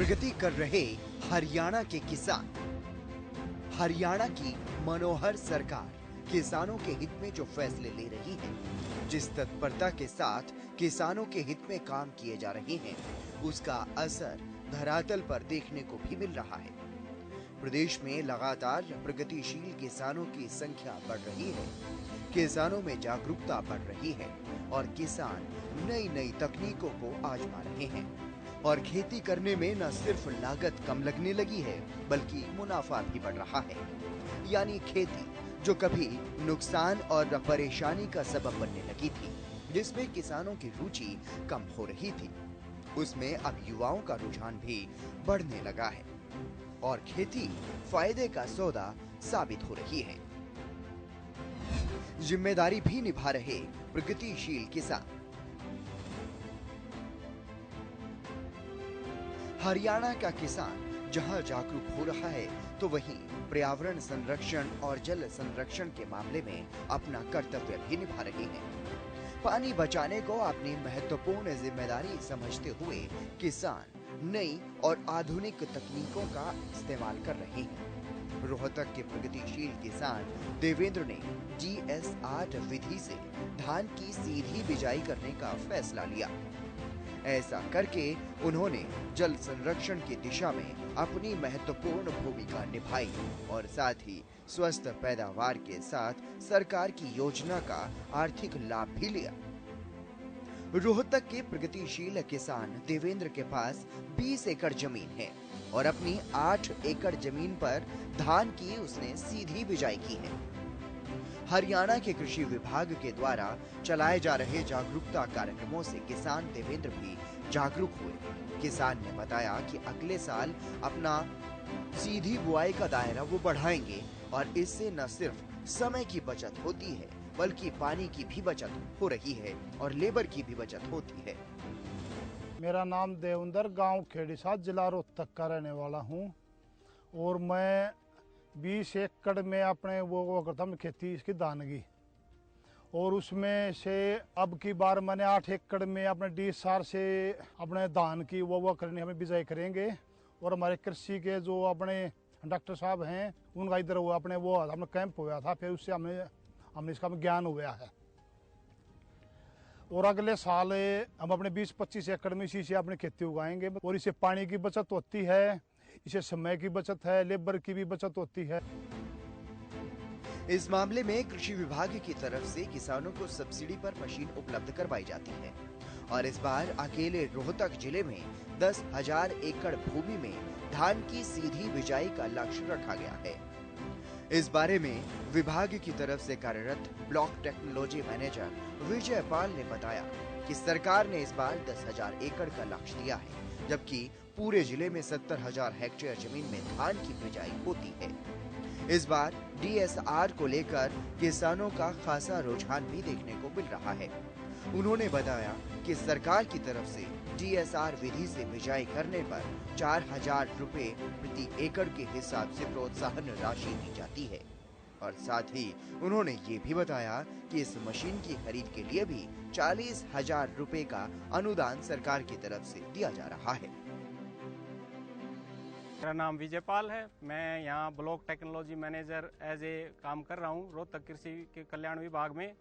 प्रगति कर रहे हरियाणा के किसान। हरियाणा की मनोहर सरकार किसानों के हित में जो फैसले ले रही है, जिस तत्परता के साथ किसानों के हित में काम किए जा रहे हैं, उसका असर धरातल पर देखने को भी मिल रहा है। प्रदेश में लगातार प्रगतिशील किसानों की संख्या बढ़ रही है, किसानों में जागरूकता बढ़ रही है और किसान नई नई तकनीकों को आजमा रहे हैं और खेती करने में न सिर्फ लागत कम लगने लगी है, बल्कि मुनाफा भी बढ़ रहा है। यानी खेती जो कभी नुकसान और परेशानी का सबब बनने लगी थी, जिसमें किसानों की रुचि कम हो रही थी, उसमें अब युवाओं का रुझान भी बढ़ने लगा है और खेती फायदे का सौदा साबित हो रही है। जिम्मेदारी भी निभा रहे प्रगतिशील किसान। हरियाणा का किसान जहां जागरूक हो रहा है, तो वहीं पर्यावरण संरक्षण और जल संरक्षण के मामले में अपना कर्तव्य भी निभा रहे हैं। पानी बचाने को अपनी महत्वपूर्ण जिम्मेदारी समझते हुए किसान नई और आधुनिक तकनीकों का इस्तेमाल कर रहे हैं। रोहतक के प्रगतिशील किसान देवेंद्र ने GS8 विधि से धान की सीधी बिजाई करने का फैसला लिया। ऐसा करके उन्होंने जल संरक्षण की दिशा में अपनी महत्वपूर्ण भूमिका निभाई और साथ ही स्वस्थ पैदावार के साथ सरकार की योजना का आर्थिक लाभ भी लिया। रोहतक के प्रगतिशील किसान देवेंद्र के पास 20 एकड़ जमीन है और अपनी 8 एकड़ जमीन पर धान की उसने सीधी बिजाई की है। हरियाणा के कृषि विभाग के द्वारा चलाए जा रहे जागरूकता कार्यक्रमों से किसान देवेंद्र भी जागरूक हुए। किसान ने बताया कि अगले साल अपना सीधी बुआई का दायरा वो बढ़ाएंगे और इससे न सिर्फ समय की बचत होती है, बल्कि पानी की भी बचत हो रही है और लेबर की भी बचत होती है। मेरा नाम देवेंद्र, गांव खेड़ीसा, जिला रोहतक का रहने वाला हूं और मैं 20 एकड़ में अपने वो करता हूँ खेती इसकी धान की, और उसमें से अब की बार मैंने 8 एकड़ में अपने DSR से अपने धान की वो करने हमें बिजाई करेंगे। और हमारे कृषि के जो अपने डॉक्टर साहब हैं, उनका इधर हुआ अपने वो हमने कैंप हुआ था, फिर उससे हमने इसका ज्ञान हुआ है। और अगले साल हम अपने 20-25 एकड़ में इसी से अपनी खेती उगाएंगे और इससे पानी की बचत होती है, इससे समय की बचत है, लेबर की भी बचत होती है। इस मामले में कृषि विभाग की तरफ से किसानों को सब्सिडी पर मशीन उपलब्ध करवाई जाती है और इस बार अकेले रोहतक जिले में 10,000 एकड़ भूमि में धान की सीधी बिजाई का लक्ष्य रखा गया है। इस बारे में विभाग की तरफ से कार्यरत block technology manager Vijay Pal ने बताया कि सरकार ने इस बार 10,000 एकड़ का लक्ष्य दिया है, जबकि पूरे जिले में 70,000 हेक्टेयर जमीन में धान की बिजाई होती है। इस बार DSR को लेकर किसानों का खासा रुझान भी देखने को मिल रहा है। उन्होंने बताया कि सरकार की तरफ से DSR विधि से बिजाई करने पर 4,000 रुपए प्रति एकड़ के हिसाब से प्रोत्साहन राशि दी जाती है और साथ ही उन्होंने ये भी बताया कि इस मशीन की खरीद के लिए भी 40,000 रुपए का अनुदान सरकार की तरफ से दिया जा रहा है। मेरा नाम विजय पाल है। मैं यहाँ block technology manager as a काम कर रहा हूँ रोहतक कृषि के कल्याण विभाग में।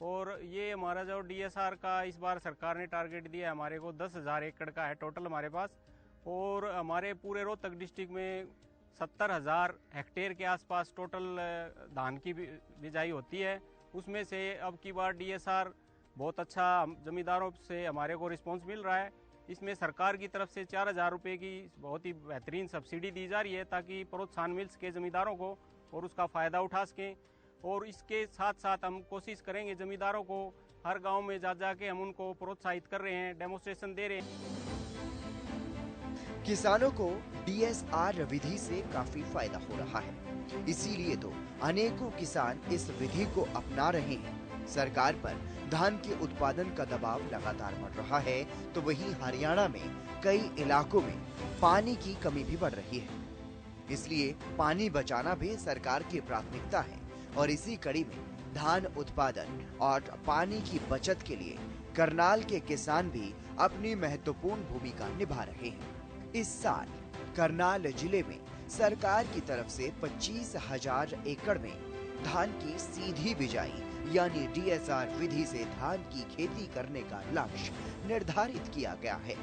और ये हमारा जो DSR का इस बार सरकार ने टारगेट दिया है हमारे को 10,000 एकड़ का है टोटल हमारे पास, और हमारे पूरे रोहतक डिस्ट्रिक्ट में 70,000 हेक्टेयर के आसपास टोटल धान की बिजाई होती है। उसमें से अब की बार DSR बहुत अच्छा जमींदारों से हमारे को रिस्पॉन्स मिल रहा है। इसमें सरकार की तरफ से 4,000 रुपये की बहुत ही बेहतरीन सब्सिडी दी जा रही है ताकि प्रोत्साहन मिल सके जमींदारों को और उसका फ़ायदा उठा सकें। और इसके साथ साथ हम कोशिश करेंगे जमींदारों को हर गांव में जा के हम उनको प्रोत्साहित कर रहे हैं, डेमोस्ट्रेशन दे रहे हैं। किसानों को DSR विधि से काफी फायदा हो रहा है, इसीलिए तो अनेकों किसान इस विधि को अपना रहे हैं। सरकार पर धान के उत्पादन का दबाव लगातार बढ़ रहा है, तो वहीं हरियाणा में कई इलाकों में पानी की कमी भी बढ़ रही है। इसलिए पानी बचाना भी सरकार की प्राथमिकता है और इसी कड़ी में धान उत्पादन और पानी की बचत के लिए करनाल के किसान भी अपनी महत्वपूर्ण भूमिका निभा रहे हैं। इस साल करनाल जिले में सरकार की तरफ से 25,000 एकड़ में धान की सीधी बिजाई यानी DSR विधि से धान की खेती करने का लक्ष्य निर्धारित किया गया है।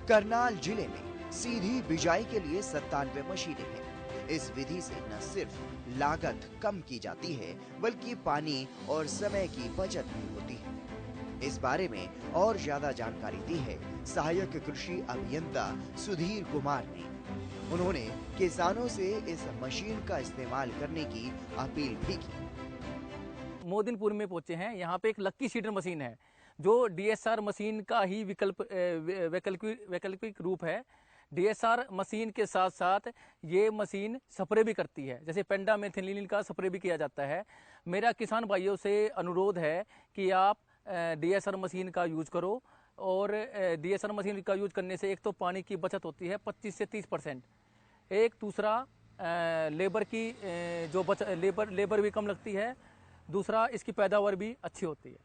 करनाल जिले में सीधी बिजाई के लिए 97 मशीनें हैं। इस विधि से न सिर्फ लागत कम की जाती है बल्कि पानी और समय की बचत भी होती है। इस बारे में और ज्यादा जानकारी दी है सहायक कृषि अभियंता सुधीर कुमार ने। उन्होंने किसानों से इस मशीन का इस्तेमाल करने की अपील भी की। मोदिनपुर में पहुंचे हैं। यहाँ पे एक लक्की सीडर मशीन है जो DSR मशीन का ही वैकल्पिक रूप है। DSR मशीन के साथ साथ ये मशीन स्प्रे भी करती है, जैसे पेंडामेथिलिन का स्प्रे भी किया जाता है। मेरा किसान भाइयों से अनुरोध है कि आप DSR मशीन का यूज करो और DSR मशीन का यूज करने से एक तो पानी की बचत होती है 25 से 30%। एक दूसरा लेबर की जो लेबर भी कम लगती है। दूसरा इसकी पैदावार भी अच्छी होती है।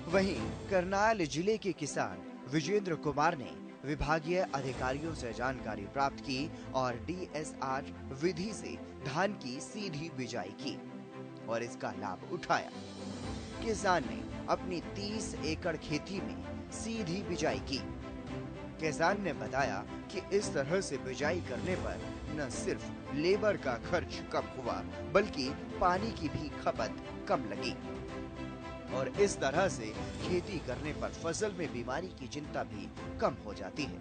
वहीं करनाल जिले के किसान विजेंद्र कुमार ने विभागीय अधिकारियों से जानकारी प्राप्त की और DSR विधि से धान की सीधी बिजाई की और इसका लाभ उठाया। किसान ने अपनी 30 एकड़ खेती में सीधी बिजाई की। किसान ने बताया कि इस तरह से बिजाई करने पर न सिर्फ लेबर का खर्च कम हुआ बल्कि पानी की भी खपत कम लगी और इस तरह से खेती करने पर फसल में बीमारी की चिंता भी कम हो जाती है।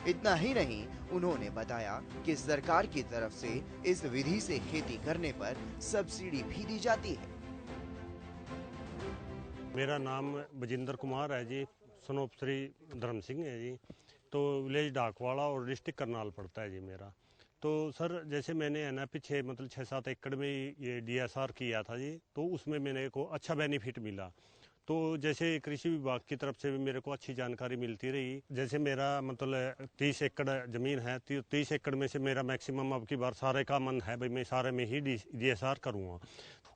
इतना ही नहीं, उन्होंने बताया कि सरकार की तरफ से इस विधि से खेती करने पर सब्सिडी भी दी जाती है। मेरा नाम विजेंद्र कुमार है जी, सनोप श्री धर्म सिंह है जी। तो विलेज डाकवाड़ा और डिस्ट्रिक्ट करनाल पड़ता है जी मेरा। तो सर जैसे मैंने है ना पीछे मतलब 6-7 एकड़ में ये DSR किया था जी, तो उसमें मैंने को अच्छा बेनिफिट मिला। तो जैसे कृषि विभाग की तरफ से भी मेरे को अच्छी जानकारी मिलती रही। जैसे मेरा मतलब 30 एकड़ ज़मीन है, 30 एकड़ में से मेरा मैक्सिमम अब की बार सारे का मन है भाई मैं सारे में ही DSR करूँगा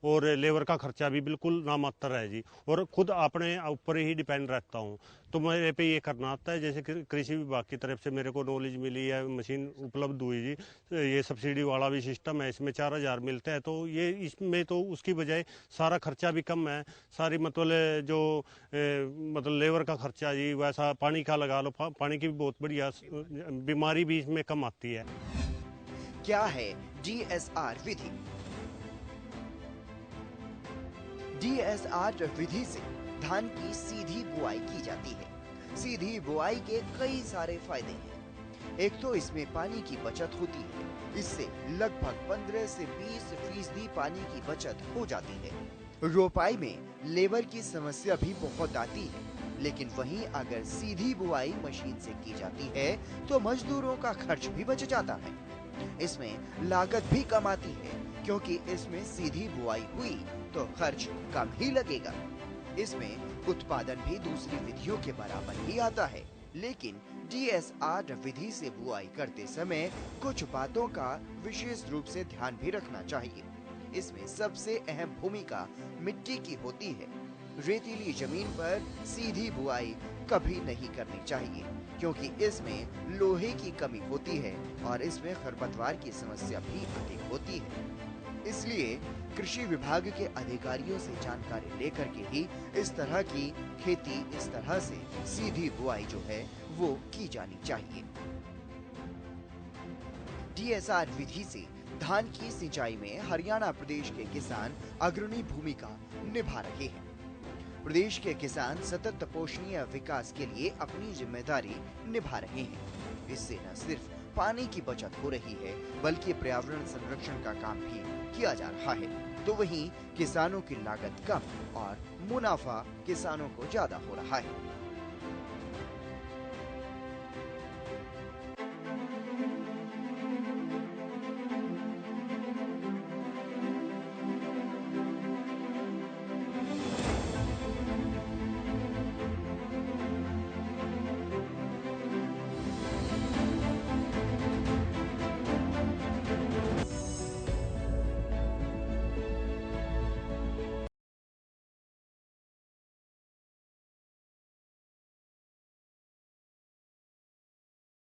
और लेबर का खर्चा भी बिल्कुल नामात्र है जी और खुद अपने ऊपर ही डिपेंड रहता हूँ। तो मेरे पे ये करना आता है। जैसे कृषि विभाग की तरफ से मेरे को नॉलेज मिली है, मशीन उपलब्ध हुई जी, ये सब्सिडी वाला भी सिस्टम है, इसमें 4,000 मिलते हैं। तो ये इसमें तो उसकी बजाय सारा खर्चा भी कम है, सारी मतलब जो मतलब लेबर का खर्चा जी वैसा पानी का लगा लो, पानी की भी बहुत बढ़िया बीमारी भी इसमें कम आती है। क्या है DSR विधि? DSR विधि से धान की सीधी बुआई की जाती है। सीधी बुआई के कई सारे फायदे हैं। एक तो इसमें पानी की बचत होती है, इससे लगभग 15 से 20% पानी की बचत हो जाती है। रोपाई में लेबर की समस्या भी बहुत आती है, लेकिन वहीं अगर सीधी बुआई मशीन से की जाती है तो मजदूरों का खर्च भी बच जाता है। इसमें लागत भी कम आती है क्योंकि इसमें सीधी बुआई हुई तो खर्च कम ही लगेगा। इसमें उत्पादन भी दूसरी विधियों के बराबर ही आता है, लेकिन DSR विधि से बुआई करते समय कुछ बातों का विशेष रूप से ध्यान भी रखना चाहिए। इसमें सबसे अहम भूमिका मिट्टी की होती है। रेतीली जमीन पर सीधी बुआई कभी नहीं करनी चाहिए क्योंकि इसमें लोहे की कमी होती है और इसमें खरपतवार की समस्या भी अधिक होती है। इसलिए कृषि विभाग के अधिकारियों से जानकारी लेकर के ही इस तरह की खेती, इस तरह से सीधी बुआई जो है वो की जानी चाहिए। DSR विधि से धान की सिंचाई में हरियाणा प्रदेश के किसान अग्रणी भूमिका निभा रहे हैं। प्रदेश के किसान सतत पोषणीय विकास के लिए अपनी जिम्मेदारी निभा रहे हैं। इससे न सिर्फ पानी की बचत हो रही है बल्कि पर्यावरण संरक्षण का काम भी किया जा रहा है। तो वहीं किसानों की लागत कम और मुनाफा किसानों को ज्यादा हो रहा है।